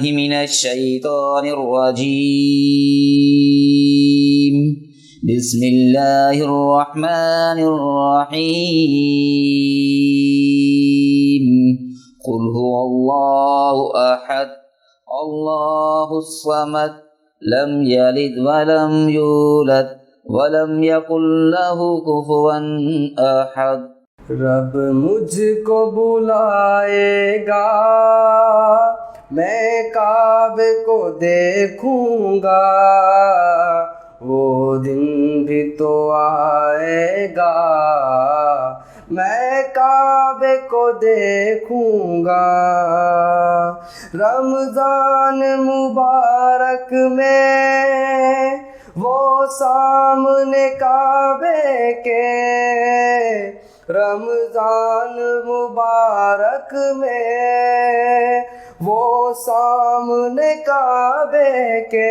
من الشيطان الرجيم بسم الله الرحمن الرحيم قل هو الله أحد الله الصمد لم يلد ولم يولد ولم يكن له كفوا أحد رب مجھ کو بلائے گا میں کعبے کو دیکھوں گا وہ دن بھی تو آئے گا میں کعبے کو دیکھوں گا رمضان مبارک میں وہ سامنے کعبے کے رمضان مبارک میں وہ سامنے کعبے کے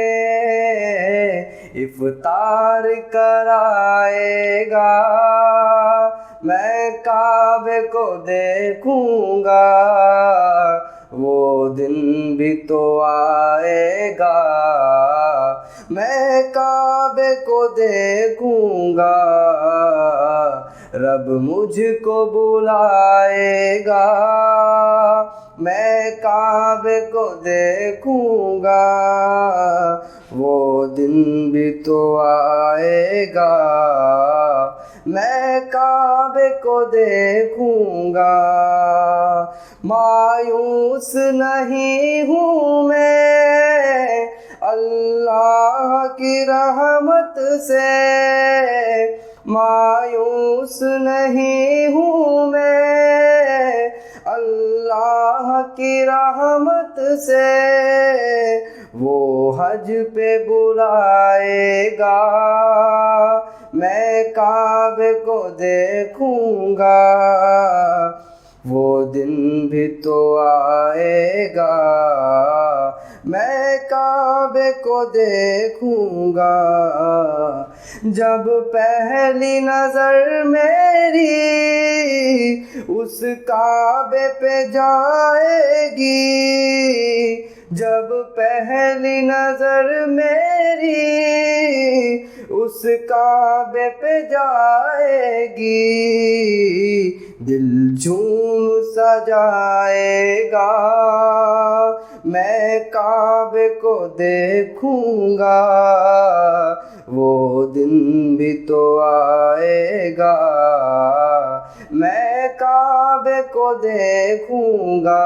افطار کرائے گا میں کعبے کو دیکھوں گا وہ دن بھی تو آئے گا میں کعبے کو دیکھوں گا رب مجھ کو بلائے گا میں کعبے کو دیکھوں گا وہ دن بھی تو آئے گا میں کعبے کو دیکھوں گا مایوس نہیں ہوں میں اللہ کی رحمت سے مایوس نہیں ہوں میں اللہ کی رحمت سے وہ حج پہ بلائے گا میں کعبے کو دیکھوں گا وہ دن بھی تو آئے گا میں کعبے کو دیکھوں گا جب پہلی نظر میری اس کعبے پہ جائے گی جب پہلی نظر میری اس کعبے پہ جائے گی دل جھوم سجائے گا میں کعبے کو دیکھوں گا وہ دن بھی تو آئے گا میں کعبے کو دیکھوں گا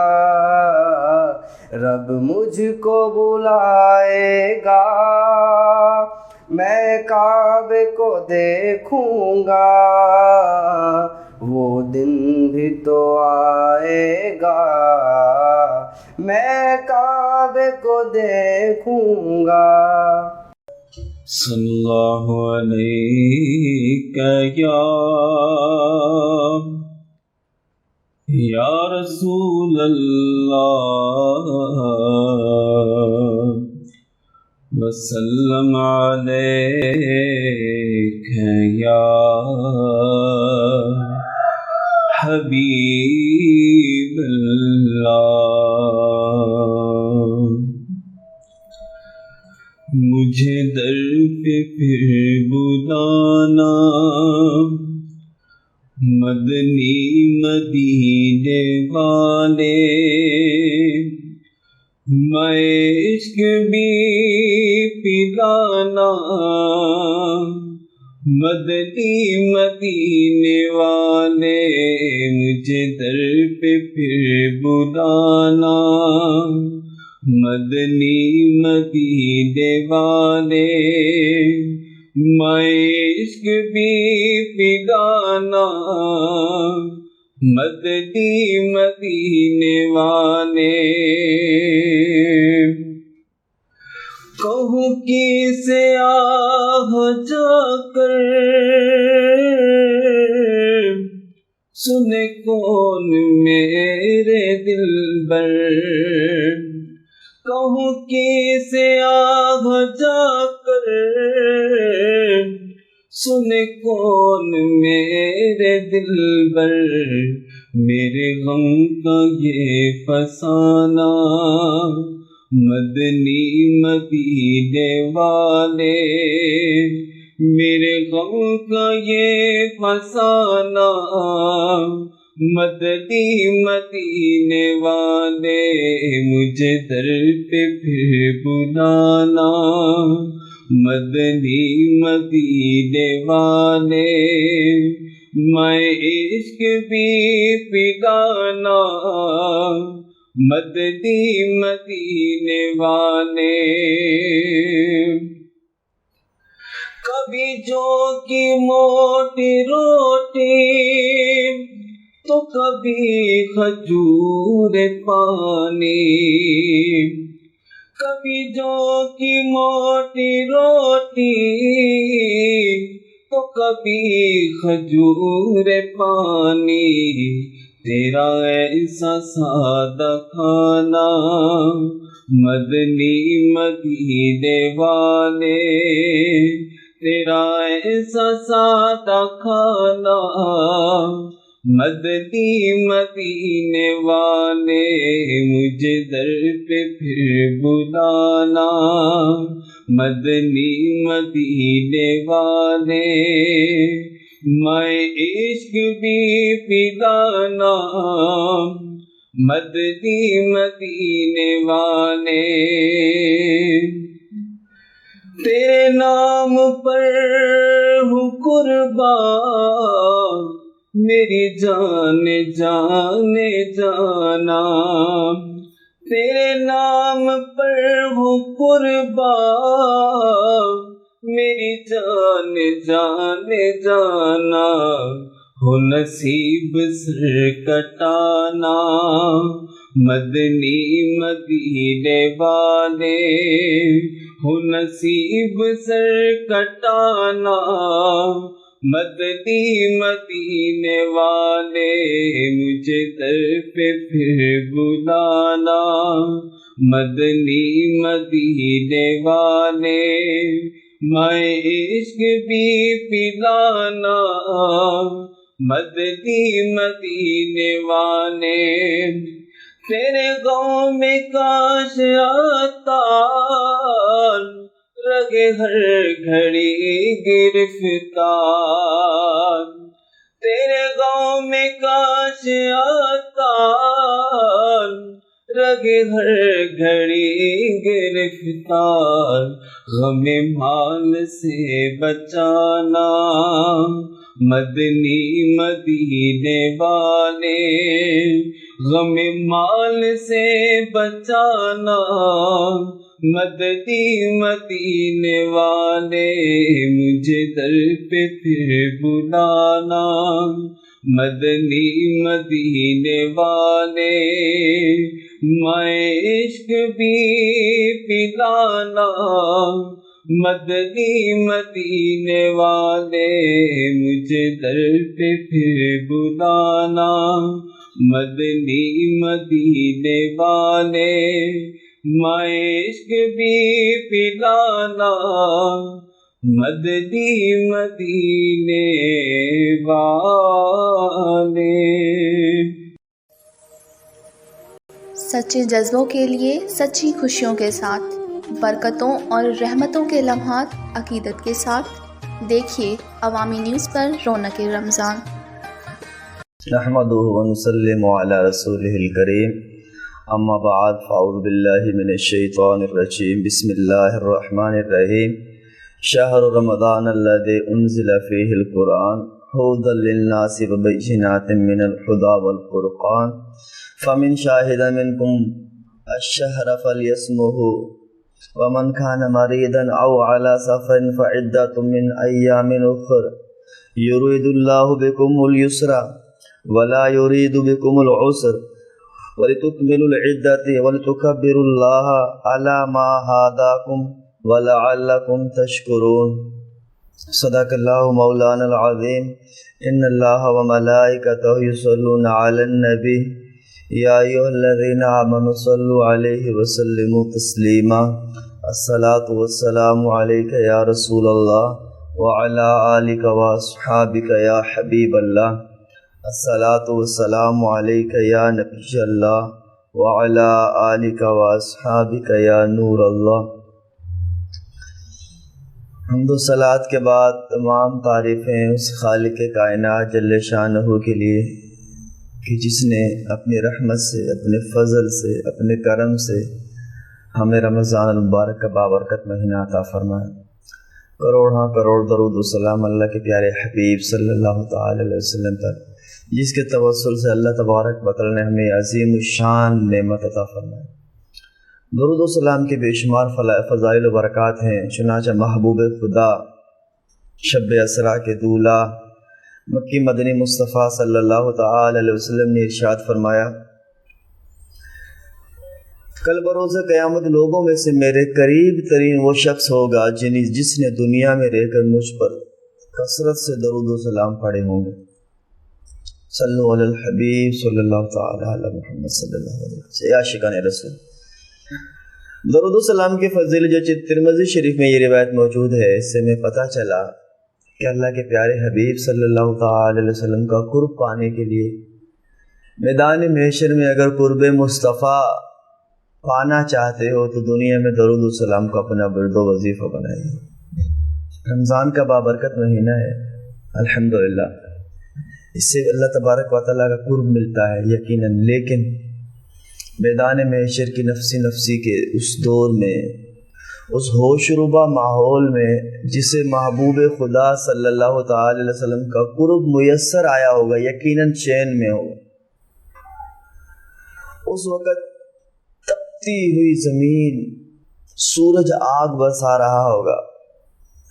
رب مجھ کو بلائے گا میں کعبے کو دیکھوں گا وہ دن بھی تو آئے گا میں کعبے کو دیکھوں گا صلی اللہ علیہ یا رسول اللہ وسلم علیک یا حبیب اللہ مجھے در پہ پھر بلانا مدنی مدینے والے میں عشق بھی پلانا مدنی مدینے والے مجھے در پہ پھر بلانا مدنی مدینے والے میں عشق بھی پلانا مدنی مدینے والے کہوں کسے آہ جا کر سنے کون میرے دلبر کہوں کسے آہ جا کر سنے کون میرے دلبر میرے غم کا یہ فسانہ مدنی مدینے والے، میرے غم کا یہ فسانہ، مدنی مدینے والے، مجھے در پہ پھر بلانا، مدنی مدینے والے، میں عشق بھی پلانا، مدنی مدینے والے۔ کبھی جو کی موٹی روٹی تو کبھی کھجور پانی، کبھی جو کی موٹی روٹی تو کبھی کھجور پانی، تیرا ایسا سادہ کھانا، مدنی مدینے والے، تیرا ایسا سادہ کھانا، مدنی مدینے والے، مجھے در پہ پھر بلانا، مدنی مدینے والے، میں عشق بھی پلانا، مدنی مدینے والے۔ تیرے نام پر ہوں قربان، میری جان جانے جانا، تیرے نام پر ہوں قربان، میری جان جانے جانا، ہو نصیب سر کٹانا، مدنی مدینے والے، ہو نصیب سر کٹانا، مدنی مدینے والے، مجھے در پہ پھر بلانا، مدنی مدینے والے، میں عشق بھی پلانا، مدنی مدینے والے، تیرے گاؤں میں کاش آتا، رگے ہر گھڑی گرفتار، تیرے گاؤں میں کاش آتا، رگے ہر گھڑی گرفتار، غم مال سے بچانا، مدنی مدینے والے، غم مال سے بچانا، مدنی مدینے والے، مجھے در پہ پھر بلانا، مدنی مدینے والے، میں عشق بھی پلانا، مدنی مدینے والے، مجھے در پہ پھر بلانا، مدنی مدینے والے، میں عشق بھی پلانا، مدنی مدینے والے۔ سچے جذبوں کے لیے سچی خوشیوں کے ساتھ، برکتوں اور رحمتوں کے لمحات عقیدت کے ساتھ دیکھیے عوامی نیوز پر رونق رمضان۔ نحمدہ ونسلم علی رسولہ الکریم، اما بعد فاعوذ باللہ من الشیطان الرجیم، بسم اللہ الرحمن الرحیم۔ شہر رمضان الذی انزل فیہ القرآن ھدی للناس وبینات من الہدی والفرقان، فمن شاہد منکم الشہر فلیصمہ، ومن کان مریضا او علی سفر فعدۃ من ایام اخر، یرید اللہ بکم الیسر ولا یرید بکم العسر، وَلِتُكْمِلُوا الْعِدَّةَ وَلِتُكَبِّرُوا اللَّهَ عَلَى مَا هَدَاكُمْ وَلَعَلَّكُمْ تَشْكُرُونَ۔ صدق اللہ مولانا العظیم۔ ان اللہ وملائکتہ یصلون علی النبی، یا ایھا الذین آمنوا صلوا علیہ وسلموا تسلیما۔ الصلاۃ والسلام علیک یا رسول اللہ وعلی آلک واصحابک یا حبیب اللہ۔ الصلاۃ والسلام علیک یا نبی اللہ وعلى آلك وأصحابك يا نور اللہ۔ حمد و صلات کے بعد تمام تعریفیں اس خالق کائنات جل شانہ کے لیے کہ جس نے اپنی رحمت سے، اپنے فضل سے، اپنے کرم سے ہمیں رمضان المبارک کا بابرکت مہینہ عطا فرمایا۔ کروڑ کروڑ درود و سلام اللہ کے پیارے حبیب صلی اللہ تعالی علیہ وسلم پر، جس کے توسل سے اللہ تبارک و تعالی نے ہمیں عظیم الشان نعمت عطا فرمایا۔ درود و سلام کے بے شمار فضائل و برکات ہیں، چنانچہ محبوب خدا شب اسرا کے دولہ مکی مدنی مصطفیٰ صلی اللہ تعالی علیہ وسلم نے ارشاد فرمایا، کل بروز قیامت لوگوں میں سے میرے قریب ترین وہ شخص ہوگا جس نے دنیا میں رہ کر مجھ پر کثرت سے درود و سلام پڑھے ہوں گے۔ صلو علی الحبیب صلی اللہ تعالی علی محمد صلی اللہ علیہ وسلم۔ یا عاشقان رسول، درود و سلام کے فضیل جو ترمذی شریف میں یہ روایت موجود ہے، اس سے میں پتہ چلا کہ اللہ کے پیارے حبیب صلی اللہ تعالی علیہ وسلم کا قرب پانے کے لیے میدان محشر میں اگر قرب مصطفیٰ پانا چاہتے ہو تو دنیا میں درود و سلام کو اپنا ورد و وظیفہ بنائیے۔ رمضان کا بابرکت مہینہ ہے، الحمدللہ اس سے اللہ تبارک و تعالیٰ کا قرب ملتا ہے یقیناً، لیکن میدان محشر کی نفسی کے اس دور میں، اس ہوش ربا ماحول میں جسے محبوب خدا صلی اللہ تعالی علیہ وسلم کا قرب میسر آیا ہوگا، یقیناً چین میں ہوگا۔ اس وقت تپتی ہوئی زمین، سورج آگ برسا رہا ہوگا،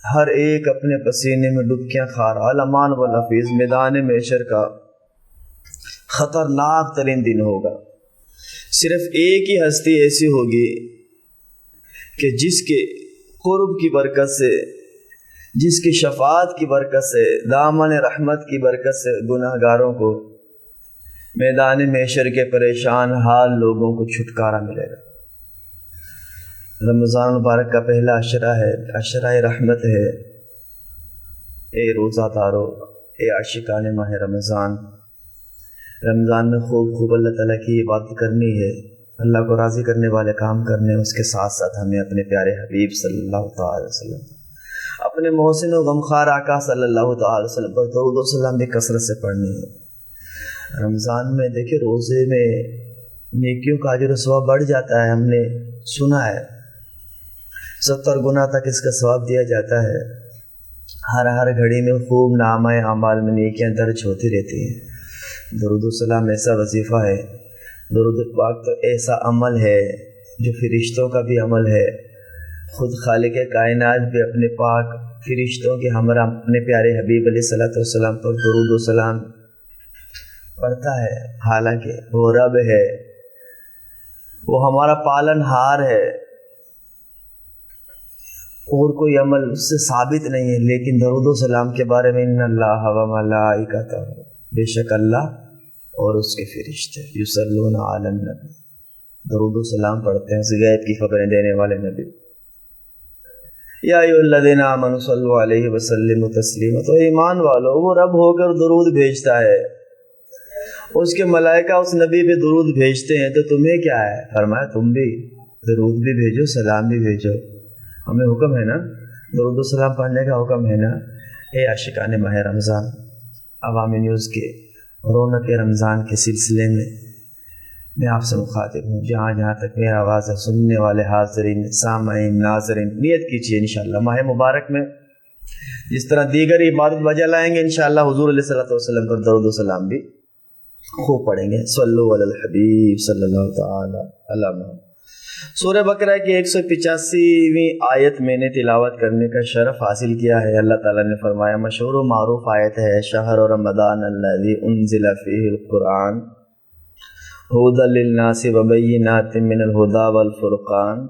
ہر ایک اپنے پسینے میں ڈبکیاں کھا رہا۔ الامان والحفیظ، میدان محشر کا خطرناک ترین دن ہوگا۔ صرف ایک ہی ہستی ایسی ہوگی کہ جس کے قرب کی برکت سے، جس کی شفاعت کی برکت سے، دامن رحمت کی برکت سے گناہگاروں کو، میدان محشر کے پریشان حال لوگوں کو چھٹکارا ملے گا۔ رمضان مبارک کا پہلا عشرہ ہے، عشرہ رحمت ہے۔ اے روزہ دارو، اے عاشقان ماہ رمضان، رمضان میں خوب اللہ تعالیٰ کی عبادت کرنی ہے، اللہ کو راضی کرنے والے کام کرنے، اس کے ساتھ ساتھ ہمیں اپنے پیارے حبیب صلی اللہ تعالی وسلم، اپنے محسن و غمخوار آقا صلی اللہ تعالی وسلم پر درود و سلام بھی کثرت سے پڑھنی ہے۔ رمضان میں دیکھیں روزے میں نیکیوں کا اجر و ثواب بڑھ جاتا ہے، ہم نے سنا ہے 70 گنا تک اس کا ثواب دیا جاتا ہے۔ ہر گھڑی میں خوب نامہ اعمال میں نیکیاں درج ہوتی رہتی ہیں۔ درود و سلام ایسا وظیفہ ہے، درود پاک تو ایسا عمل ہے جو فرشتوں کا بھی عمل ہے۔ خود خالق کائنات بھی اپنے پاک فرشتوں کے ہمراہ اپنے پیارے حبیب علیہ الصلوۃ والسلام پر درود و سلام پڑھتا ہے، حالانکہ وہ رب ہے، وہ ہمارا پالن ہار ہے، اور کوئی عمل اس سے ثابت نہیں ہے، لیکن درود و سلام کے بارے میں ان اللہ و ملائکتہ، بے شک اللہ اور اس کے فرشتے یصلون علی النبی، درود و سلام پڑھتے ہیں اس غیب کی خبریں دینے والے نبی۔ یا ایھا الذین آمنوا صلوا علیہ وسلموا تسلیما، تو ایمان والو، وہ رب ہو کر درود بھیجتا ہے، اس کے ملائکہ اس نبی پہ درود بھیجتے ہیں، تو تمہیں کیا ہے؟ فرمایا تم بھی درود بھی بھیجو، سلام بھی بھیجو، ہمیں حکم ہے نا، درود و سلام پڑھنے کا حکم ہے نا۔ اے عاشقان ماہ رمضان، عوامی نیوز کے رونق رمضان کے سلسلے میں آپ سے مخاطب ہوں، جہاں تک میری آواز ہے، سننے والے حاضرین، سامعین، ناظرین، نیت کیجیے انشاءاللہ ماہ مبارک میں جس طرح دیگر عبادت بجا لائیں گے انشاءاللہ حضور علیہ الصلوۃ والسلام پر درود و سلام بھی خوب پڑھیں گے۔ صلو علی الحبیب صلی اللہ تعالی علی محمد۔ سورہ بقرہ کی 185ویں آیت میں نے تلاوت کرنے کا شرف حاصل کیا ہے۔ اللہ تعالیٰ نے فرمایا، مشہور و معروف آیت ہے، شہر رمضان الذی انزل فیہ القرآن ھدی للناس وبینات من الھدی والفرقان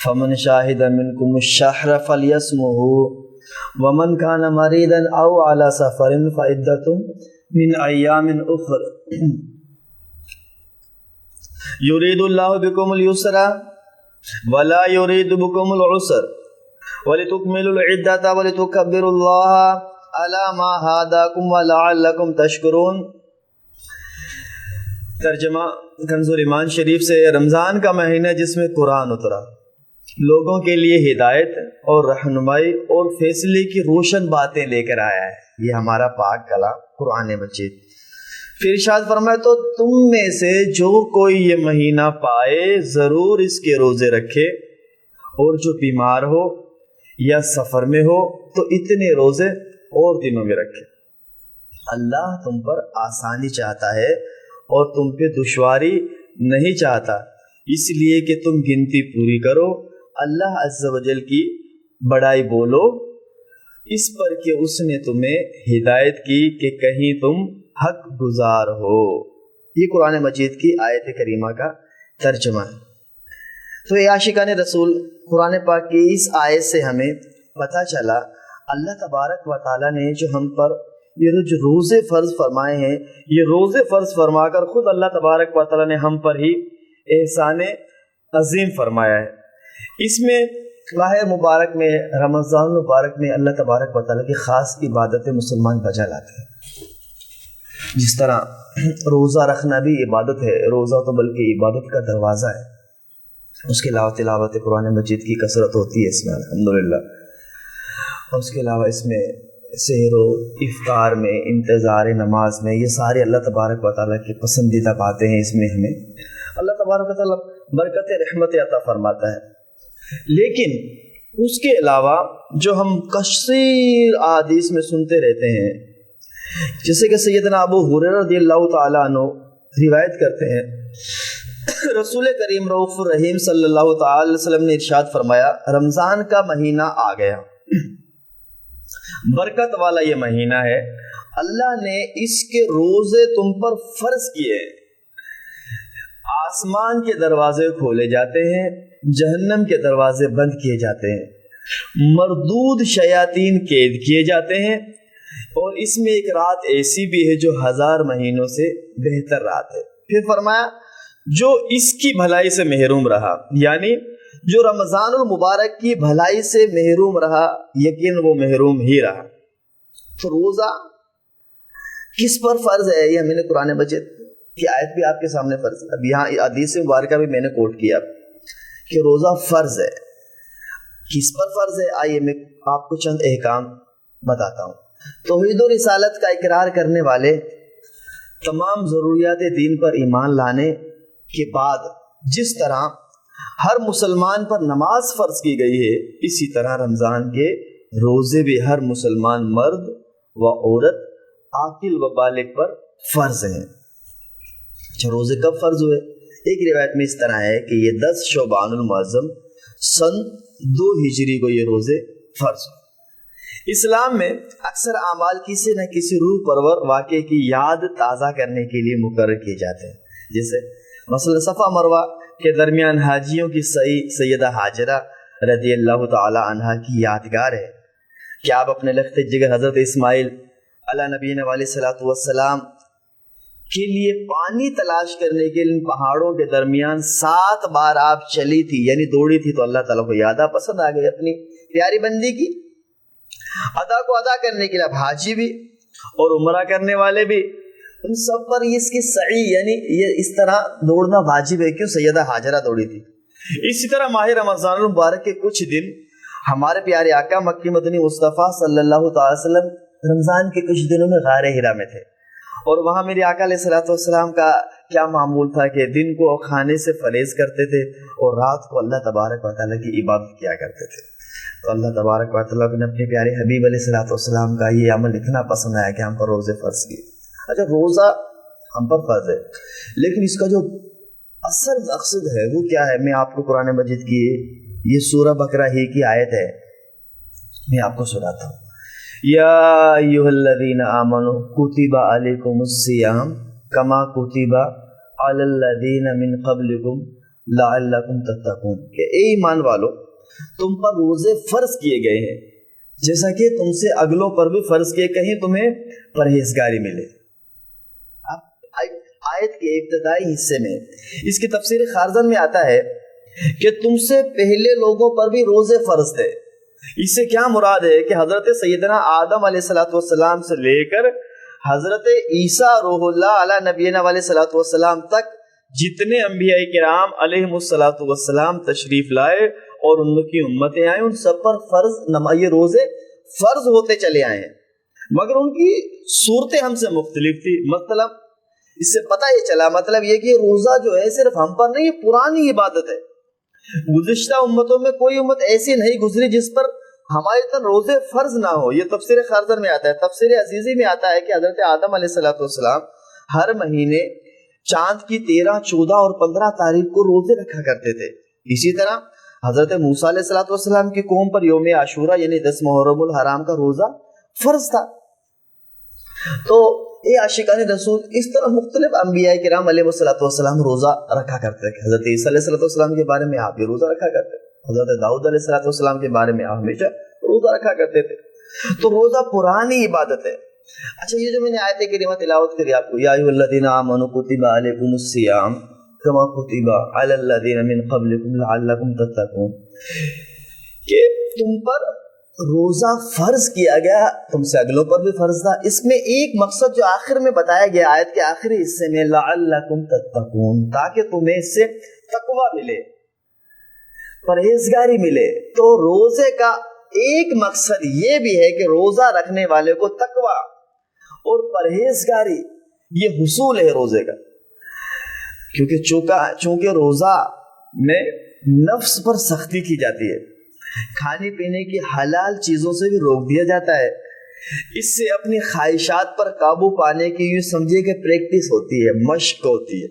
فمن شاہد منکم الشہر فلیصمہ ومن کان مریضا او علی سفر فعدۃ من ایام اخر یرید اللہ بکم اليسر ولا یرید بکم العسر ولتکملوا العدۃ ولتکبروا اللہ علی ما ھداکم ولعلکم تشکرون۔ ترجمہ کنز الایمان شریف سے، رمضان کا مہینہ جس میں قرآن اترا، لوگوں کے لیے ہدایت اور رہنمائی اور فیصلے کی روشن باتیں لے کر آیا ہے، یہ ہمارا پاک کلام قرآن مجید۔ پھر ارشاد فرمایا تو تم میں سے جو کوئی یہ مہینہ پائے ضرور اس کے روزے رکھے، اور جو بیمار ہو یا سفر میں ہو تو اتنے روزے اور دنوں میں رکھے۔ اللہ تم پر آسانی چاہتا ہے اور تم پہ دشواری نہیں چاہتا، اس لیے کہ تم گنتی پوری کرو، اللہ عز و جل کی بڑائی بولو اس پر کہ اس نے تمہیں ہدایت کی کہ کہیں تم حق گزار ہو۔ یہ قرآن مجید کی آیت کریمہ کا ترجمہ ہے۔ تو یہ عاشقان رسول، قرآن پاک کی اس آیت سے ہمیں پتہ چلا اللہ تبارک و تعالیٰ نے جو ہم پر یہ جو روزے فرض فرمائے ہیں، یہ روزے فرض فرما کر خود اللہ تبارک و تعالیٰ نے ہم پر ہی احسان عظیم فرمایا ہے۔ اس میں ماہ مبارک میں، رمضان مبارک میں اللہ تبارک و تعالیٰ کی خاص عبادتیں مسلمان بجا لاتے ہیں۔ جس طرح روزہ رکھنا بھی عبادت ہے، روزہ تو بلکہ عبادت کا دروازہ ہے۔ اس کے علاوہ تلاوت قرآن مجید کی کثرت ہوتی ہے اس میں الحمدللہ، اور اس کے علاوہ اس میں سحر و افطار میں، انتظار نماز میں، یہ سارے اللہ تبارک و تعالیٰ کی پسندیدہ باتیں ہیں۔ اس میں ہمیں اللہ تبارک و تعالیٰ برکت رحمت عطا فرماتا ہے۔ لیکن اس کے علاوہ جو ہم کثیر احادیث میں سنتے رہتے ہیں، جیسے کہ سیدنا ابو ہریرہ رضی اللہ تعالیٰ عنہ روایت کرتے ہیں، رسول کریم رؤوف الرحیم صلی اللہ تعالی علیہ وسلم نے ارشاد فرمایا، رمضان کا مہینہ آ گیا، برکت والا یہ مہینہ ہے، اللہ نے اس کے روزے تم پر فرض کیے، آسمان کے دروازے کھولے جاتے ہیں، جہنم کے دروازے بند کیے جاتے ہیں، مردود شیاطین قید کیے جاتے ہیں، اور اس میں ایک رات ایسی بھی ہے جو 1000 مہینوں سے بہتر رات ہے۔ پھر فرمایا جو اس کی بھلائی سے محروم رہا، یعنی جو رمضان المبارک کی بھلائی سے محروم رہا، یقین وہ محروم ہی رہا۔ تو روزہ کس پر فرض ہے؟ یہ میں نے قرآن مجید کی آیت بھی آپ کے سامنے فرض ہے، اب یہاں حدیث مبارکہ بھی میں نے کوٹ کیا کہ روزہ فرض ہے۔ کس پر فرض ہے؟ آئیے میں آپ کو چند احکام بتاتا ہوں۔ توحید و رسالت کا اقرار کرنے والے تمام ضروریات دین پر ایمان لانے کے بعد جس طرح ہر مسلمان پر نماز فرض کی گئی ہے، اسی طرح رمضان کے روزے بھی ہر مسلمان مرد و عورت عاقل و بالغ پر فرض ہیں۔ اچھا، روزے کب فرض ہوئے؟ ایک روایت میں اس طرح ہے کہ یہ 10 شعبان المعظم سن 2 ہجری کو یہ روزے فرض ہوئے۔ اسلام میں اکثر اعمال کسی نہ کسی روح پرور واقعے کی یاد تازہ کرنے کے لیے مقرر کیے جاتے ہیں، جیسے مثلا صفا مروہ کے درمیان حاجیوں کی سیدہ حاجرہ رضی اللہ تعالی عنہا کی یادگار ہے کہ آپ اپنے لخت جگر حضرت اسماعیل علی نبینا علیہ الصلوۃ والسلام کے لیے پانی تلاش کرنے کے لیے پہاڑوں کے درمیان 7 بار آپ چلی تھی، یعنی دوڑی تھی، تو اللہ تعالیٰ کو یاد پسند آ گئی اپنی پیاری بندی کی ادا کو ادا کرنے کے لیے۔ اب حاجی بھی اور عمرہ کرنے والے بھی، ان سب پر اس کی سعی، یعنی یہ اس طرح دوڑنا واجب ہے، کیوں؟ سیدہ حاجرہ دوڑی تھی۔ اسی طرح ماہ رمضان المبارک کے کچھ دن ہمارے پیارے آقا مکی مدنی مصطفیٰ صلی اللہ تعالی وسلم رمضان کے کچھ دنوں میں غار ہرا میں تھے، اور وہاں میرے آقا علیہ الصلوۃ والسلام کا کیا معمول تھا کہ دن کو کھانے سے پرہیز کرتے تھے اور رات کو اللہ تبارک و تعالیٰ کی عبادت کیا کرتے تھے۔ تو اللہ تبارک و تعالیٰ نے اپنے پیارے حبیب علیہ الصلوۃ والسلام کا یہ عمل اتنا پسند آیا کہ ہم پر روزے فرض کیے۔ اچھا، روزہ ہم پر فرض ہے، لیکن اس کا جو اصل مقصد ہے وہ کیا ہے؟ میں آپ کو قرآن مجید کی یہ سورہ بقرہ ہی کی آیت ہے، میں آپ کو سناتا ہوں۔ یا ایھا الذین آمنوا کتب علیکم الصیام کما کتب علی الذین من قبلکم لعلکم تتقون، کہ اے ایمان والو تم پر روزے فرض کیے گئے ہیں جیسا کہ تم سے اگلوں پر بھی فرض کیے، کہیں تمہیں پرہیزگاری ملے۔ اب آیت کے ابتدائی حصے میں اس کی تفسیر خارزن میں آتا ہے کہ تم سے پہلے لوگوں پر بھی روزے فرض تھے۔ اس سے کیا مراد ہے کہ حضرت سیدنا آدم علیہ الصلوۃ والسلام سے لے کر حضرت عیسیٰ روح اللہ علیہ نبینا علیہ الصلوۃ والسلام تک جتنے انبیاء کرام علیہم الصلوۃ والسلام تشریف لائے اور ان کی امتیں آئیں، ان سب پر فرض یہ روزے فرض ہوتے چلے آئے ہیں، مگر ان کی صورتیں ہم سے مختلف تھی۔ مطلب اس سے پتہ یہ چلا، مطلب یہ کہ روزہ جو ہے صرف ہم پر نہیں، یہ پرانی عبادت ہے۔ گزشتہ امتوں میں کوئی امت ایسی نہیں گزری جس پر ہماری طرح روزے فرض نہ ہو۔ یہ تفسیر خارزر میں آتا ہے، تفسیر عزیزی میں آتا ہے کہ حضرت آدم علیہ السلام ہر مہینے چاند کی 13، 14 اور 15 تاریخ کو روزے رکھا کرتے تھے۔ اسی طرح حضرت موسیٰ علیہ السلام کی قوم پر یوم عاشورہ یعنی 10 محرم الحرام کا روزہ فرض تھا۔ تو یہ عاشقان رسول اس طرح مختلف انبیاء کرام علیہ السلام روزہ رکھا کرتے تھے۔ حضرت عیسیٰ علیہ السلام کے بارے میں آپ بھی روزہ رکھا کرتے تھے، حضرت داؤد علیہ السلام کے بارے میں آپ ہمیشہ روزہ رکھا کرتے تھے۔ تو روزہ پرانی عبادت ہے۔ اچھا، یہ جو میں نے آیت کریمہ تلاوت کری آپ کو، یا ایھا الذین آمنوا کتب علیکم الصیام کما کتب علی الذین من قبلکم لعلکم تتقون، کہ تم پر روزہ فرض کیا گیا، تم سے اگلوں پر بھی فرض تھا۔ اس میں ایک مقصد جو آخر میں بتایا گیا آیت کے آخری حصے میں، لعلکم تتقون، تاکہ تمہیں اس سے تقوی ملے، پرہیزگاری ملے۔ تو روزے کا ایک مقصد یہ بھی ہے کہ روزہ رکھنے والے کو تقوی اور پرہیزگاری یہ حصول ہے روزے کا، کیونکہ چونکہ روزہ میں نفس پر سختی کی جاتی ہے، کھانے پینے کی حلال چیزوں سے بھی روک دیا جاتا ہے، اس سے اپنی خواہشات پر قابو پانے کی یوں سمجھے کہ پریکٹس ہوتی ہے، مشق ہوتی ہے،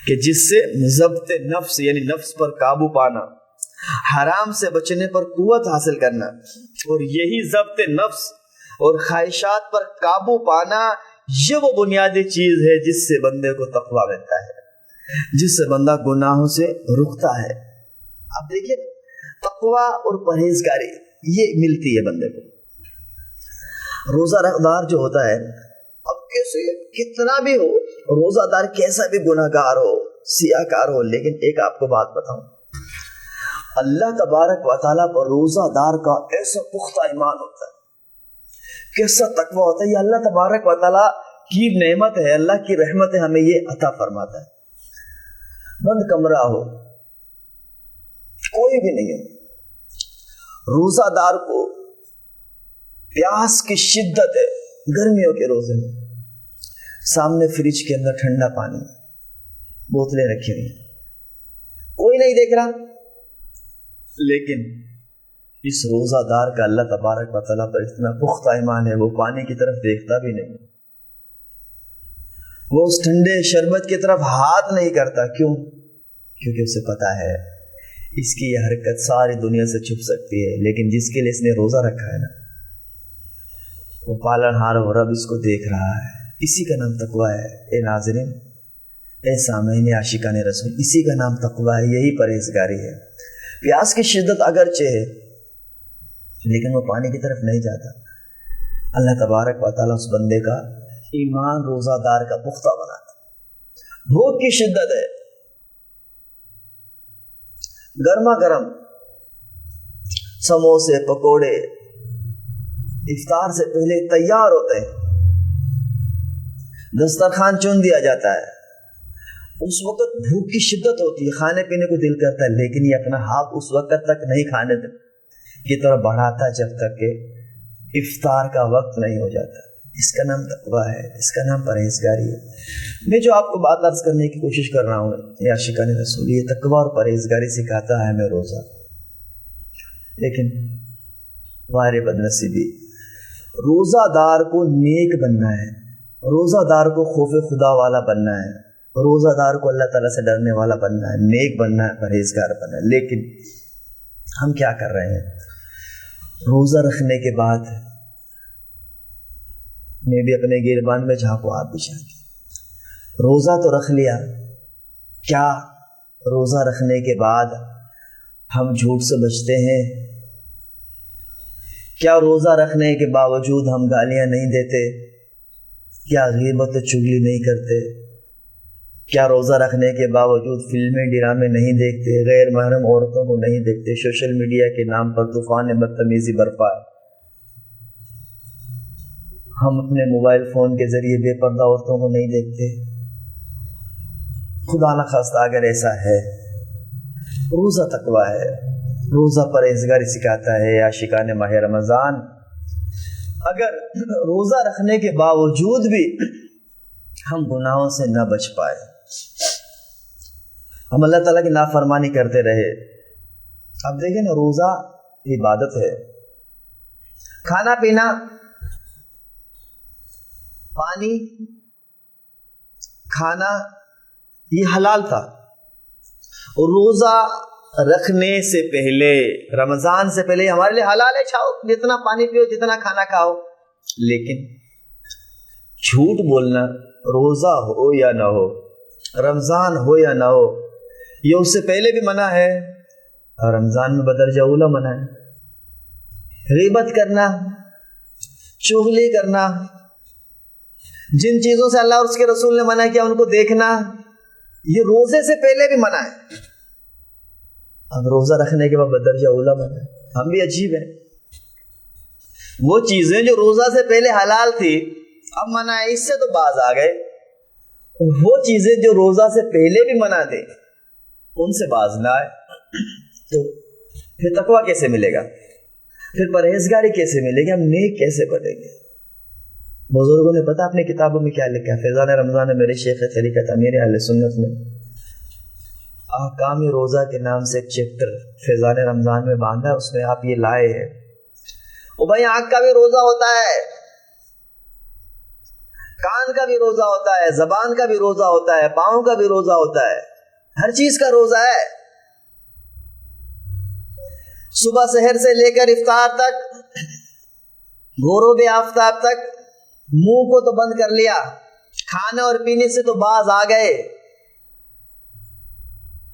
کہ جس سے ضبط نفس یعنی نفس پر قابو پانا، حرام سے بچنے پر قوت حاصل کرنا، اور یہی ضبط نفس اور خواہشات پر قابو پانا یہ وہ بنیادی چیز ہے جس سے بندے کو تقویٰ ملتا ہے، جس سے بندہ گناہوں سے رکتا ہے۔ اب دیکھیے تقویٰ اور پرہیزگاری یہ ملتی ہے بندے کو۔ روزہ دار جو ہوتا ہے، اب کیسے کتنا بھی ہو، روزہ دار کیسا بھی گناہ گار ہو، سیاہ کار ہو، لیکن ایک آپ کو بات بتاؤں، اللہ تبارک و تعالیٰ پر روزہ دار کا ایسا پختہ ایمان ہوتا ہے، کیسا تقویٰ ہوتا ہے، یہ اللہ تبارک و تعالیٰ کی نعمت ہے، اللہ کی رحمت ہے، ہمیں یہ عطا فرماتا ہے۔ بند کمرہ ہو، کوئی بھی نہیں ہو، روزہ دار کو پیاس کی شدت ہے، گرمیوں کے روزے میں، سامنے فریج کے اندر ٹھنڈا پانی، بوتلیں رکھی ہوئی، کوئی نہیں دیکھ رہا، لیکن اس روزہ دار کا اللہ تبارک و تعالیٰ پر اتنا پختہ ایمان ہے، وہ پانی کی طرف دیکھتا بھی نہیں، وہ اس ٹھنڈے شربت کی طرف ہاتھ نہیں کرتا۔ کیوں؟ کیونکہ اسے پتا ہے اس کی یہ حرکت ساری دنیا سے چھپ سکتی ہے، لیکن جس کے لیے اس نے روزہ رکھا ہے نا، وہ پالن ہار ہو رب اس کو دیکھ رہا ہے۔ اسی کا نام تقویٰ ہے۔ اے ناظرین، اے سامعین، عاشقان رسول، اسی کا نام تقویٰ ہے، یہی پرہیزگاری ہے۔ پیاس کی شدت اگرچہ ہے، لیکن وہ پانی کی طرف نہیں جاتا۔ اللہ تبارک و تعالیٰ اس بندے کا ایمان روزہ دار کا پختہ بناتا۔ بھوک کی شدت ہے، گرما گرم سموسے پکوڑے افطار سے پہلے تیار ہوتے ہیں، دسترخوان چن دیا جاتا ہے، اس وقت بھوک کی شدت ہوتی ہے، کھانے پینے کو دل کرتا ہے، لیکن یہ اپنا ہاتھ اس وقت تک نہیں کھانے کی طرف بڑھاتا جب تک کہ افطار کا وقت نہیں ہو جاتا۔ اس کا نام تقویٰ ہے، اس کا نام پرہیزگاری ہے۔ میں جو آپ کو بات عرض کرنے کی کوشش کر رہا ہوں، یا عاشقان رسول، یہ تقویٰ اور پرہیزگاری سکھاتا ہے ہمیں روزہ۔ لیکن ہمارے بدنصیبی، روزہ دار کو نیک بننا ہے، روزہ دار کو خوف خدا والا بننا ہے، روزہ دار کو اللہ تعالیٰ سے ڈرنے والا بننا ہے، نیک بننا ہے، پرہیزگار بننا ہے۔ لیکن ہم کیا کر رہے ہیں؟ روزہ رکھنے کے بعد میں بھی اپنے گریبان میں جھانکو، آپ بھی جھانکیں۔ روزہ تو رکھ لیا، کیا روزہ رکھنے کے بعد ہم جھوٹ سے بچتے ہیں؟ کیا روزہ رکھنے کے باوجود ہم گالیاں نہیں دیتے؟ کیا غیبت و چغلی نہیں کرتے؟ کیا روزہ رکھنے کے باوجود فلمیں ڈرامے نہیں دیکھتے؟ غیر محرم عورتوں کو نہیں دیکھتے؟ سوشل میڈیا کے نام پر طوفان بدتمیزی برپا ہے۔ ہم اپنے موبائل فون کے ذریعے بے پردہ عورتوں کو نہیں دیکھتے؟ خدا نخواستہ اگر ایسا ہے، روزہ تقویٰ ہے، روزہ پرہیزگاری سکھاتا ہے، عاشقان ماہ رمضان اگر روزہ رکھنے کے باوجود بھی ہم گناہوں سے نہ بچ پائے، ہم اللہ تعالیٰ کی نافرمانی کرتے رہے. اب دیکھیں نا، روزہ عبادت ہے. کھانا پینا، پانی، کھانا یہ حلال تھا. روزہ رکھنے سے پہلے، رمضان سے پہلے ہمارے لیے حلال ہے، چاہو جتنا پانی پیو، جتنا کھانا کھاؤ. لیکن جھوٹ بولنا، روزہ ہو یا نہ ہو، رمضان ہو یا نہ ہو، یہ اس سے پہلے بھی منع ہے اور رمضان میں بدرجہ اولا منع ہے. غیبت کرنا، چغلی کرنا، جن چیزوں سے اللہ اور اس کے رسول نے منع کیا ان کو دیکھنا، یہ روزے سے پہلے بھی منع ہے. اب روزہ رکھنے کے بعد بدرجہ اولا منع ہے. ہم بھی عجیب ہیں، وہ چیزیں جو روزہ سے پہلے حلال تھی اب منع ہے، اس سے تو باز آ گئے. وہ چیزیں جو روزہ سے پہلے بھی منع تھے ان سے باز نہ آئے تو پھر تقویٰ کیسے ملے گا؟ پھر پرہیزگاری کیسے ملے گی؟ ہم نیک کیسے بنیں گے؟ بزرگوں نے پتہ اپنی کتابوں میں کیا لکھا ہے؟ فیضان رمضان میں میرے شیخ طریقت امیر اہل سنت نے احکام روزہ کے نام سے ایک چیپٹر فیضان رمضان میں باندھا، اس میں آپ یہ لائے ہیں. او بھائی، آنکھ کا بھی روزہ ہوتا ہے، کان کا بھی روزہ ہوتا ہے، زبان کا بھی روزہ ہوتا ہے، پاؤں کا بھی روزہ ہوتا ہے، ہر چیز کا روزہ ہے. صبح سحر سے لے کر افطار تک، غروب آفتاب تک منہ کو تو بند کر لیا، کھانے اور پینے سے تو باز آ گئے.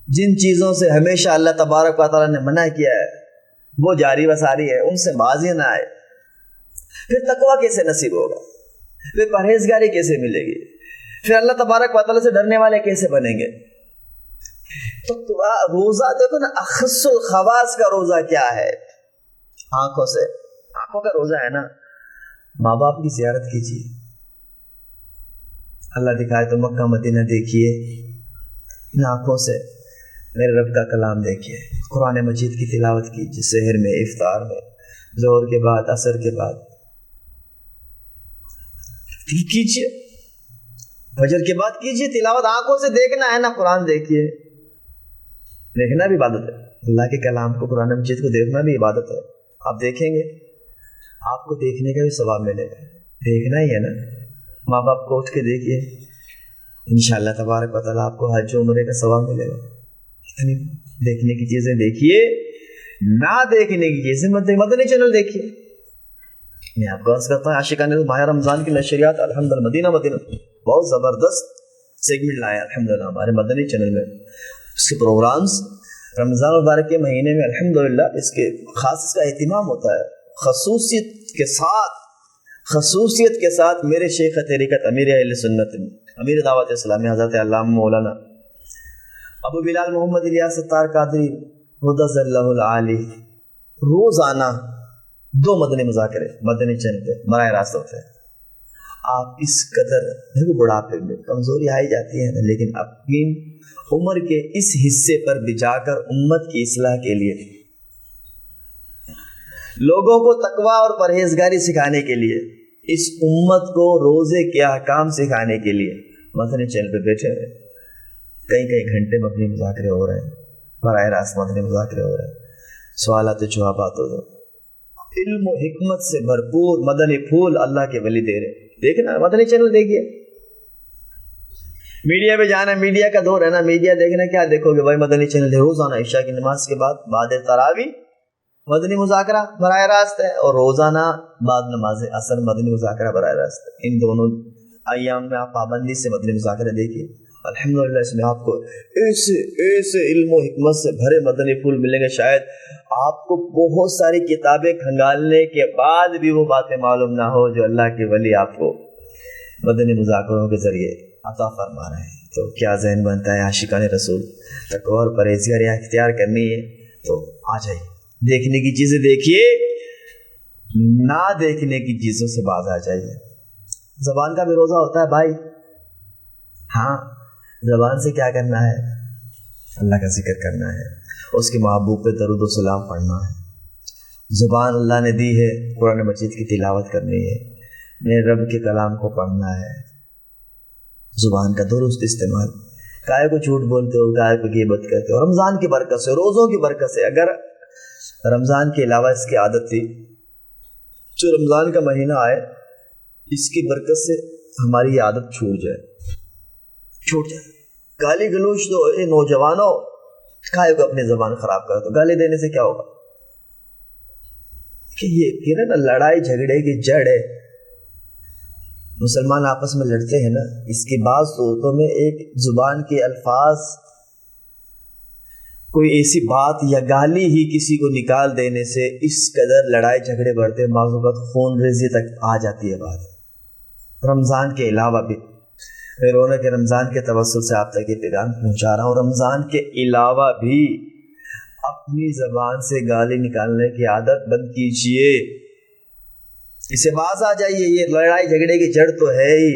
جن چیزوں سے ہمیشہ اللہ تبارک و تعالیٰ نے منع کیا ہے وہ جاری و ساری ہے، ان سے باز ہی نہ آئے. پھر تقویٰ کیسے نصیب ہوگا؟ پھر پرہیزگاری کیسے ملے گی؟ پھر اللہ تبارک و تعالیٰ سے ڈرنے والے کیسے بنیں گے؟ تو روزہ دیکھو نا، اخص الخواص کا روزہ کیا ہے؟ آنکھوں سے، آنکھوں کا روزہ ہے نا. ماں باپ کی زیارت کیجیے، اللہ دکھائے تو مکہ مدینہ دیکھیے، آنکھوں سے میرے رب کا کلام دیکھیے، قرآن مجید کی تلاوت کیجیے، سحر میں، افطار میں، ظہر کے بعد، عصر کے بعد کیجیے، فجر کے بعد کیجیے تلاوت. آنکھوں سے دیکھنا ہے نا، قرآن دیکھیے. دیکھنا بھی عبادت ہے، اللہ کے کلام کو، قرآن مجید کو دیکھنا بھی عبادت ہے. آپ دیکھیں گے آپ کو دیکھنے کا بھی ثواب ملے گا. دیکھنا ہی ہے نا. ماں باپ کو اٹھ کے دیکھیے، انشاءاللہ تبارک و تعالیٰ آپ کو حج و عمرے کا ثواب ملے گا. کتنی دیکھنے کی چیزیں دیکھیے، نہ دیکھنے کی چیزیں مدنی چینل دیکھیے. میں آپ کو عرض کرتا ہوں، عاشقان ماہ رمضان کی نشریات الحمدللہ مدینہ بہت زبردست سیگمنٹ لائے الحمدللہ ہمارے مدنی چینل میں. اس کے پروگرامز رمضان مبارک کے مہینے میں الحمدللہ اس کا اہتمام ہوتا ہے. خصوصیت کے ساتھ میرے شیخ طریقت امیر اہل سنت، امیر دعوت اسلامی حضرت علامہ مولانا ابو بلال محمد الیاس ستار قادری رضی اللہ العالی روزانہ 2 مدنی مذاکرے مدنی چینل پہ براہ راست ہوتے ہیں. آپ اس قدر دیکھو، بڑھاپے میں کمزوری آئی جاتی ہے، لیکن اپنی عمر کے اس حصے پر بھی جا کر امت کی اصلاح کے لیے، لوگوں کو تقویٰ اور پرہیزگاری سکھانے کے لیے، اس امت کو روزے کے احکام سکھانے کے لیے مدنی چینل پہ بیٹھے ہوئے کئی گھنٹے مدنی مذاکرے ہو رہے ہیں، براہ راست مدنی مذاکرے ہو رہے ہیں، سوالات و جوابات ہو رہے، علم و حکمت سے بھرپور مدنی پھول اللہ کے ولی دے رہے. دیکھنا مدنی چینل دیکھیے. میڈیا پہ جانا، میڈیا کا دور ہے نا، میڈیا دیکھنا کیا دیکھو گے بھائی؟ مدنی چینل روزانہ عشاء کی نماز کے بعد بعد تراویح مدنی مذاکرہ براہ راست ہے، اور روزانہ بعد نماز عصر مدنی مذاکرہ براہ راست ہے. ان دونوں ایام میں آپ پابندی سے مدنی مذاکرہ دیکھیے. الحمدللہ اس میں آپ کو ایسے علم و حکمت سے بھرے مدنی پھول ملیں گے، شاید آپ کو بہت ساری کتابیں کھنگالنے کے بعد بھی وہ باتیں معلوم نہ ہو جو اللہ کے ولی آپ کو مدنی مذاکروں کے ذریعے عطا فرما رہے ہیں. تو کیا ذہن بنتا ہے عاشقان رسول تقویٰ اور پرہیزگاری اختیار کرنی ہے تو آ جائیے. دیکھنے کی چیزیں دیکھیے، نہ دیکھنے کی چیزوں سے باز آ جائیے. زبان کا بھی روزہ ہوتا ہے بھائی. ہاں زبان سے کیا کرنا ہے؟ اللہ کا ذکر کرنا ہے, اس کے محبوب پہ درود و سلام پڑھنا ہے. زبان اللہ نے دی ہے, قرآن مجید کی تلاوت کرنی ہے, میرے رب کے کلام کو پڑھنا ہے. زبان کا درست استعمال. کائے کو جھوٹ بولتے ہو, کائے کو غیبت کرتے ہو. رمضان کی برکت سے, روزوں کی برکت سے, اگر رمضان کے علاوہ اس کی عادت تھی, جو رمضان کا مہینہ آئے اس کی برکت سے ہماری یہ عادت چھوٹ جائے. گالی گلوچ دو اے نوجوانوں, کائے کو اپنی زبان خراب کر دو. گالی دینے سے کیا ہوگا کہ یہ نا لڑائی جھگڑے کی جڑ ہے. مسلمان آپس میں لڑتے ہیں نا, اس کی بعض صورتوں میں ایک زبان کے الفاظ, کوئی ایسی بات یا گالی ہی کسی کو نکال دینے سے اس قدر لڑائی جھگڑے بڑھتے ہیں, بعض اوقات خون ریزی تک آ جاتی ہے بات. رمضان کے علاوہ بھی میں رونق رمضان کے توسل سے آپ تک یہ پیغام پہنچا رہا ہوں, رمضان کے علاوہ بھی اپنی زبان سے گالی نکالنے کی عادت بند کیجیے. اسے باز آ جائیے. یہ لڑائی جھگڑے کی جڑ تو ہے ہی,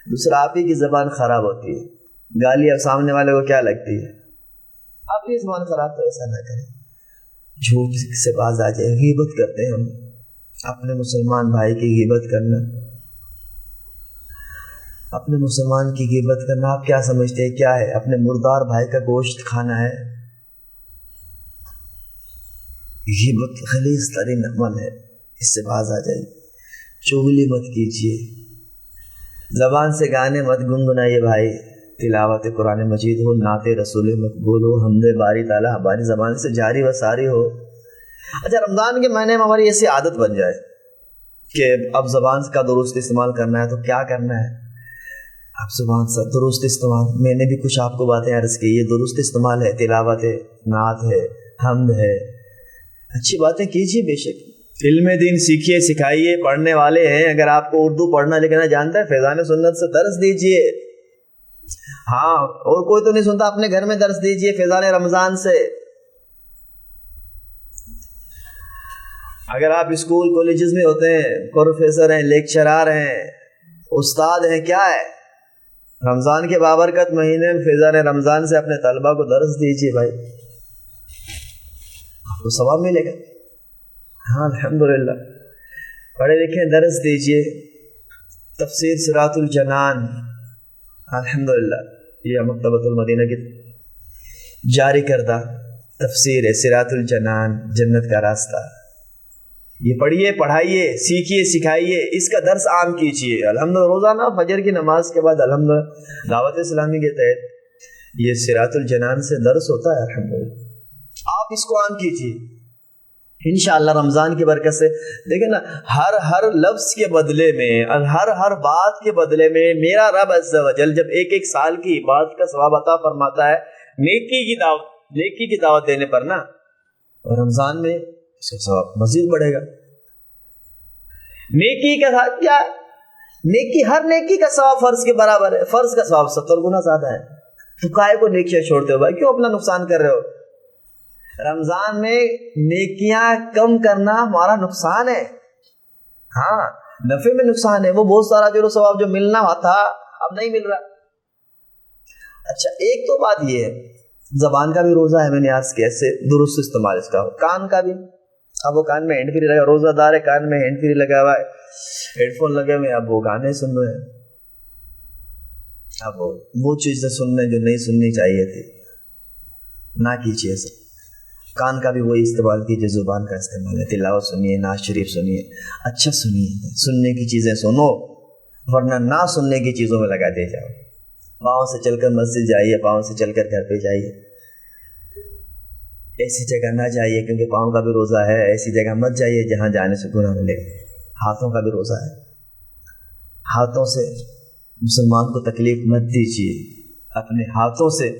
دوسرا آپ ہی کی زبان خراب ہوتی ہے. گالی اب سامنے والے کو کیا لگتی ہے؟ آپ کی زبان خراب, تو ایسا نہ کریں. جھوٹ سے باز آ جائے. غیبت کرتے ہیں ہم, اپنے مسلمان بھائی کی غیبت کرنا, اپنے مسلمان کی غیبت کرنا آپ کیا سمجھتے ہیں کیا ہے؟ اپنے مردار بھائی کا گوشت کھانا ہے. غیبت خلیص ترین عمل ہے, اس سے باز آ جائیے. چغلی مت کیجیے, زبان سے گانے مت گنگنائیے بھائی. تلاوت قرآن مجید ہو, نعت رسول مقبول ہو, حمد باری تعالیٰ ہماری زبان سے جاری و ساری ہو. اچھا رمضان کے مہینے میں ہماری ایسی عادت بن جائے کہ اب زبان کا درست استعمال کرنا ہے, تو کیا کرنا ہے؟ اب زبان سے درست استعمال, میں نے بھی کچھ آپ کو باتیں عرض کی, یہ درست استعمال ہے. تلاوت ہے, نعت ہے, حمد ہے, اچھی باتیں کیجیے. بے شک علم دین سیکھیے, سکھائیے. پڑھنے والے ہیں, اگر آپ کو اردو پڑھنا لکھنا جانتا ہے, فیضان سنت سے درس دیجیے. ہاں, اور کوئی تو نہیں سنتا, اپنے گھر میں درس دیجیے فیضان رمضان سے. اگر آپ اسکول کالجز میں ہوتے ہیں, پروفیسر ہیں, لیکچرار ہیں, استاد ہیں, کیا ہے, رمضان کے بابرکت مہینے میں فیضان رمضان سے اپنے طلبہ کو درس دیجیے بھائی, آپ کو ثواب ملے گا. ہاں الحمدللہ, پڑھے لکھے درس دیجیے. تفسیر صراط الجنان الحمدللہ, یہ مکتبۃ المدینہ کی جاری کردہ تفسیر ہے. صراط الجنان, جنت کا راستہ. یہ پڑھیے, پڑھائیے, سیکھیے, سکھائیے, اس کا درس عام کیجیے. الحمدللہ روزانہ فجر کی نماز کے بعد الحمدللہ دعوت اسلامی کے تحت یہ صراط الجنان سے درس ہوتا ہے. الحمدللہ آپ اس کو عام کیجیے انشاءاللہ رمضان کی برکت سے. دیکھیں نا, ہر لفظ کے بدلے میں, ہر بات کے بدلے میں میرا رب عز و جل جب ایک سال کی عبادت کا ثواب عطا فرماتا ہے نیکی کی دعوت دینے پر نا, اور رمضان میں اس کا ثواب مزید بڑھے گا. نیکی کا کیا, نیکی, ہر نیکی کا ثواب فرض کے برابر ہے. فرض کا ثواب 70 گنا زیادہ ہے. تو کائے کو نیکیاں چھوڑتے ہو بھائی, کیوں اپنا نقصان کر رہے ہو؟ رمضان میں نیکیاں کم کرنا ہمارا نقصان ہے. ہاں نفع میں نقصان ہے. وہ بہت سارا جو ثواب جو ملنا ہوا تھا اب نہیں مل رہا. اچھا ایک تو بات یہ ہے, زبان کا بھی روزہ ہے, میں نے عرض کیا, سے درست استعمال اس کا. کان کا بھی, اب وہ کان میں ہینڈ فری لگا, روزہ دار ہے, کان میں ہینڈ فری لگا ہوا ہے, ہیڈ فون لگے ہوئے, اب وہ گانے سن رہے ہیں, اب وہ چیزیں سننے جو نہیں سننی چاہیے تھی, نہ کیجیے ایسا. کان کا بھی وہی استعمال کیجیے, زبان کا استعمال ہے. تلاوت سنیے, نعت شریف سنیے, اچھا سنیے, سننے کی چیزیں سنو, ورنہ نہ سننے کی چیزوں میں لگا دے جاؤ. پاؤں سے چل کر مسجد جائیے, پاؤں سے چل کر گھر پہ جائیے, ایسی جگہ نہ جائیے کیونکہ پاؤں کا بھی روزہ ہے. ایسی جگہ مت جائیے جہاں جانے سے گناہ ملے. ہاتھوں کا بھی روزہ ہے, ہاتھوں سے مسلمان کو تکلیف مت دیجیے. اپنے ہاتھوں سے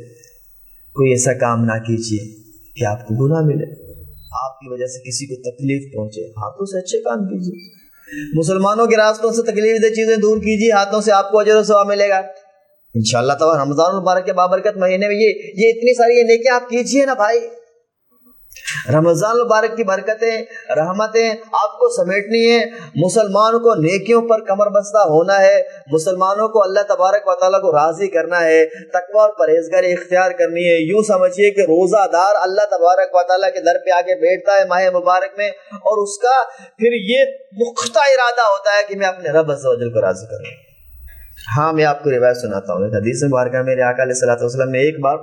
کوئی ایسا کام نہ کیجیے کہ آپ کو گناہ ملے, آپ کی وجہ سے کسی کو تکلیف پہنچے. ہاتھوں سے اچھے کام کیجیے. مسلمانوں کے راستوں سے تکلیف دہ چیزیں دور کیجیے, ہاتھوں سے آپ کو اجر و ثواب ملے گا انشاءاللہ. تو رمضان المبارک کے بابرکت مہینے میں یہ اتنی ساری یہ نیکیاں آپ کیجیے نا بھائی. رمضان المبارک کی برکتیں رحمتیں آپ کو سمیٹنی ہے، مسلمانوں کو نیکیوں پر کمر بستہ ہونا ہے، مسلمانوں کو اللہ تبارک و تعالیٰ کو راضی کرنا ہے، تقوی اور پرہیزگاری اختیار کرنی ہے۔ یوں سمجھیے کہ روزہ دار اللہ تبارک و تعالیٰ کے در پہ آ کے بیٹھتا ہے ماہ مبارک میں، اور اس کا پھر یہ پختہ ارادہ ہوتا ہے کہ میں اپنے رب عز و جل کو راضی کروں۔ ہاں میں آپ کو روایت سناتا ہوں، ایک حدیث مبارکہ میرے آقا علیہ الصلوۃ والسلام نے ایک بار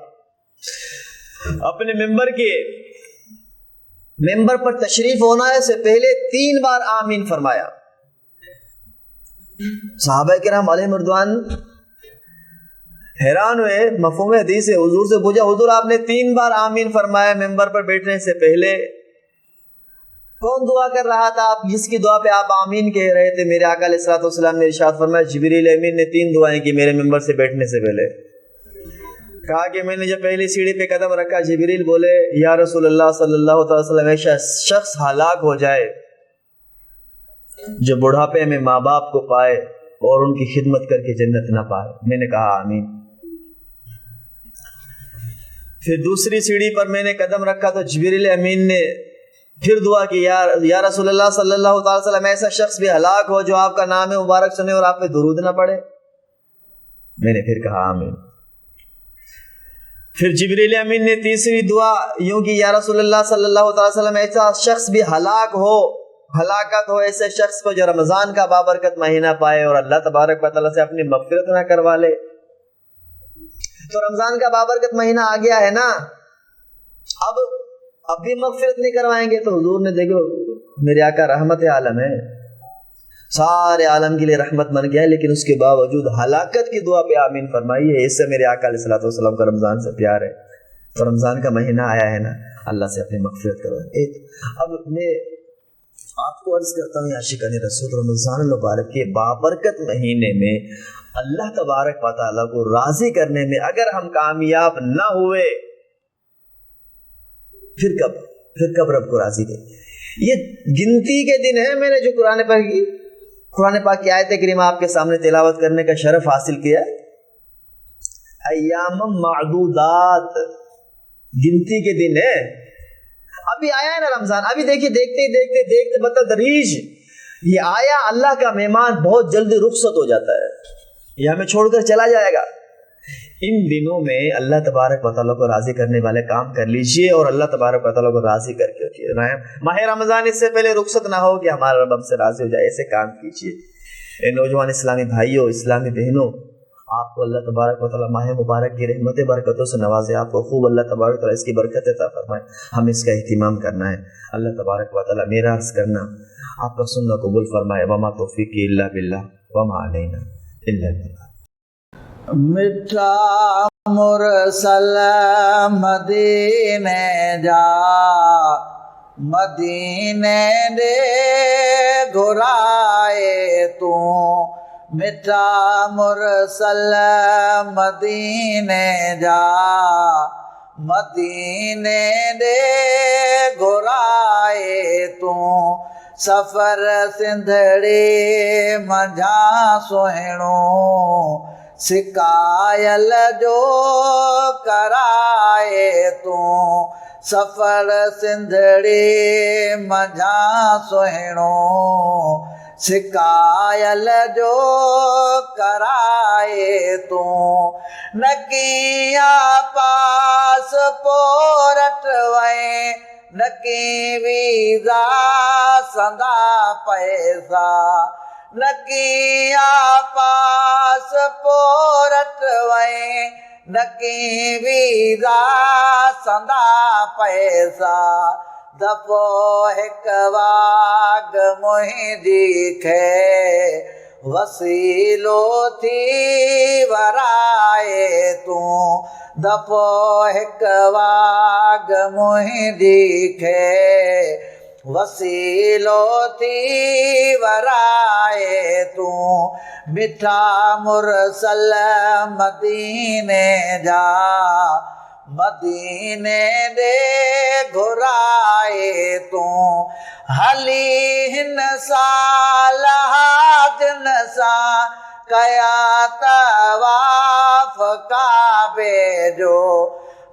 اپنے ممبر پر تشریف ہونا ہے سے پہلے 3 بار آمین فرمایا۔ صحابہ کرام علیہم رضوان حیران ہوئے، مفہوم حدیث ہے، حضور سے پوچھا حضور آپ نے 3 بار آمین فرمایا ممبر پر بیٹھنے سے پہلے، کون دعا کر رہا تھا آپ جس کی دعا پہ آپ آمین کہہ رہے تھے؟ میرے آقا علیہ الصلوۃ والسلام نے ارشاد فرمایا جبریل امین نے 3 دعائیں کی میرے ممبر سے بیٹھنے سے پہلے۔ کہا کہ میں نے جب پہلی سیڑھی پہ قدم رکھا جبریل بولے یا رسول اللہ صلی اللہ علیہ وسلم ایسا شخص ہلاک ہو جائے جو بڑھاپے میں ماں باپ کو پائے اور ان کی خدمت کر کے جنت نہ پائے۔ میں نے کہا آمین۔ پھر دوسری سیڑھی پر میں نے قدم رکھا تو جبریل امین نے پھر دعا کی یا رسول اللہ صلی اللہ علیہ وسلم ایسا شخص بھی ہلاک ہو جو آپ کا نام مبارک سنے اور آپ پہ درود نہ پڑے۔ میں نے پھر کہا آمین۔ پھر جبریل امین نے تیسری دعا یوں کی یا رسول اللہ صلی اللہ علیہ وسلم ایسا شخص بھی ہلاکت ہو ایسے شخص کو جو رمضان کا بابرکت مہینہ پائے اور اللہ تبارک و تعالیٰ سے اپنی مغفرت نہ کروا لے۔ تو رمضان کا بابرکت مہینہ آ گیا ہے نا، اب بھی مغفرت نہیں کروائیں گے تو حضور نے دیکھو میرے آقا رحمت عالم ہے، سارے عالم کے لیے رحمت بن گیا ہے، لیکن اس کے باوجود ہلاکت کی دعا پہ آمین فرمائی ہے۔ اس سے میرے آقا علیہ الصلوۃ والسلام کا رمضان سے پیار ہے، تو رمضان کا مہینہ آیا ہے نا، اللہ سے اپنی مغفرت کرو۔ اب میں آپ کو عرض کرتا ہوں عاشقان رسول، رمضان المبارک کے بابرکت مہینے میں اللہ تبارک و تعالیٰ کو راضی کرنے میں اگر ہم کامیاب نہ ہوئے پھر کب رب کو راضی کریں؟ یہ گنتی کے دن ہے۔ میں نے جو قرآن پاک کی آیت کریمہ آپ کے سامنے تلاوت کرنے کا شرف حاصل کیا، ایام معدودات، گنتی کے دن ہے۔ ابھی آیا ہے نا رمضان، ابھی دیکھیے دیکھتے بتدریج یہ آیا، اللہ کا مہمان بہت جلدی رخصت ہو جاتا ہے، یہ ہمیں چھوڑ کر چلا جائے گا۔ ان دنوں میں اللہ تبارک و تعالیٰ کو راضی کرنے والے کام کر لیجئے اور اللہ تبارک و تعالیٰ کو راضی کر کے رکھیے۔ ماہ رمضان اس سے پہلے رخصت نہ ہو کہ ہمارا رب ہم سے راضی ہو جائے، ایسے کام کیجئے۔ اے نوجوان اسلامی بھائیوں، اسلامی بہنوں، آپ کو اللہ تبارک و تعالیٰ ماہ مبارک کی رحمت برکتوں سے نوازے، آپ کو خوب اللہ تبارک و تعالیٰ اس کی برکت عطا فرمائے۔ ہمیں اس کا اہتمام کرنا ہے۔ اللہ تبارک و تعالیٰ میرا عرض کرنا آپ کا سننا قبول فرمائے۔ وما توفیقی الا باللہ وما علینا الا البلاغ۔ میٹھا مرسل مدینے جا، مدینے دے گھرائے تو، میٹھا مرسل مدینے جا، مدینے دے گھرائے تو، سفر سندھڑی منجھا سوہنو، سکایل جو کرائے تو، سفر سندھڑی منجھا سوہنو، سکایل جو کرائے تو، نکیاں پاس پورٹ وئیں، نکی ویزا سندا پیسہ، نکیاں پاس پورٹ وئیں، نکی ویزا سندا پیسہ، دفو ہک واگ مہنجی کھے، وسیلو تھی ورائے تو، دفو ہک واگ مہنجی کھے، وسیلو تھی ورائے تو، میٹھا مرسل مدینے جا، مدینے دے گھرائے تو، حلی ہن سال حاجن سا، کیا طواف کعبے جو،